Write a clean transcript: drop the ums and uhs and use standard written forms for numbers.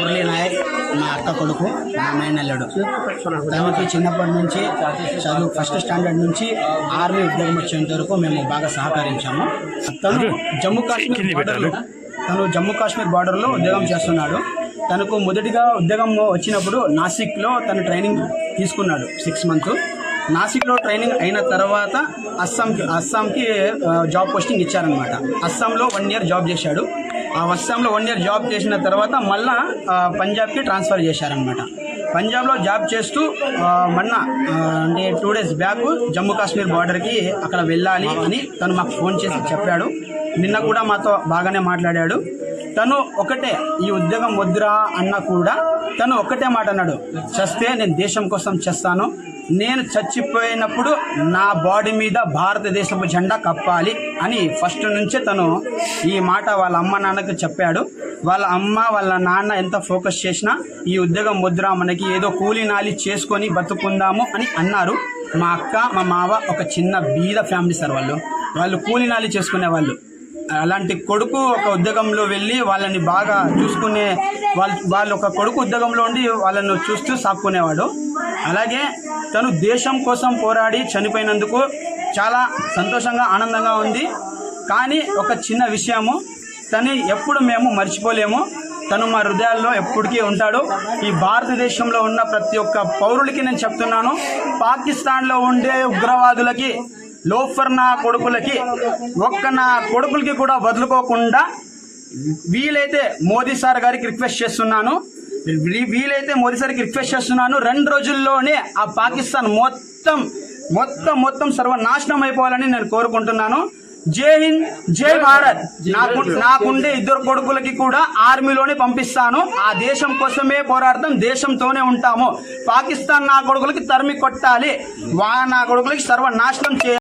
మురళీ నాయక్ మా అక్క కొడుకు, మా మేనల్లుడు. తనకి చిన్నప్పటి నుంచి చదువు ఫస్ట్ స్టాండర్డ్ నుంచి ఆర్మీ ఉద్యోగం వచ్చేంత వరకు మేము బాగా సహకరించాము. తను జమ్మూ కాశ్మీర్ బార్డర్లో ఉద్యోగం చేస్తున్నాడు. తనకు మొదటిగా ఉద్యోగం వచ్చినప్పుడు నాసిక్లో తను ట్రైనింగ్ తీసుకున్నాడు 6 months. నాసిక్లో ట్రైనింగ్ అయిన తర్వాత అస్సాంకి జాబ్ పోస్టింగ్ ఇచ్చారనమాట. అస్సాంలో 1 year జాబ్ చేశాడు. ఆ అస్సాంలో 1 year జాబ్ చేసిన తర్వాత మళ్ళా పంజాబ్కి ట్రాన్స్ఫర్ చేశారనమాట. పంజాబ్లో జాబ్ చేస్తూ మొన్న అంటే 2 days బ్యాక్ జమ్మూ కాశ్మీర్ బార్డర్కి అక్కడ వెళ్ళాలి అని తను మాకు ఫోన్ చేసి చెప్పాడు. నిన్న కూడా మాతో బాగానే మాట్లాడాడు. తను ఒకటే, ఈ ఉద్యోగం వద్దురా అన్న కూడా తను ఒకటే మాట అన్నాడు, చస్తే నేను దేశం కోసం చేస్తాను, నేను చచ్చిపోయినప్పుడు నా బాడీ మీద భారతదేశపు జెండా కప్పాలి అని ఫస్ట్ నుంచే తను ఈ మాట వాళ్ళ అమ్మ నాన్నకు చెప్పాడు. వాళ్ళ అమ్మ వాళ్ళ నాన్న ఎంత ఫోకస్ చేసినా ఈ ఉద్యోగం వద్దురా, మనకి ఏదో కూలీ నాలి చేసుకొని బతుకుందాము అని అన్నారు. మా అక్క మా మావ ఒక చిన్న బీద ఫ్యామిలీ సార్. వాళ్ళు కూలీ నాలి చేసుకునే వాళ్ళు. అలాంటి కొడుకు ఒక ఉద్యోగంలో వెళ్ళి వాళ్ళని బాగా చూసుకునే వాళ్ళు ఒక కొడుకు ఉద్యోగంలో ఉండి వాళ్ళను చూస్తూ సాక్కునేవాడు. అలాగే తను దేశం కోసం పోరాడి చనిపోయినందుకు చాలా సంతోషంగా ఆనందంగా ఉంది. కానీ ఒక చిన్న విషయము, తను ఎప్పుడు మేము మర్చిపోలేము. తను మా హృదయాల్లో ఎప్పటికీ ఉంటాడు. ఈ భారతదేశంలో ఉన్న ప్రతి ఒక్క పౌరులకి నేను చెప్తున్నాను, పాకిస్తాన్లో ఉండే ఉగ్రవాదులకి, లోఫర్ నా కొడుకులకి, నా కొడుకులకి కూడా వదులుకోకుండా వీలైతే మోదీ సార్ గారికి రిక్వెస్ట్ చేస్తున్నాను, 2 రోజుల్లోనే ఆ పాకిస్తాన్ మొత్తం సర్వనాశనం అయిపోవాలని నేను కోరుకుంటున్నాను. జై హింద్, జై భారత్. నాకుండే 2 కొడుకులకి కూడా ఆర్మీలోనే పంపిస్తాను. ఆ దేశం కోసమే పోరాడతాం, దేశంతోనే ఉంటాము. పాకిస్తాన్ నా కొడుకులకి తరిమి కొట్టాలి, నా కొడుకులకి సర్వనాశనం చేయాలి.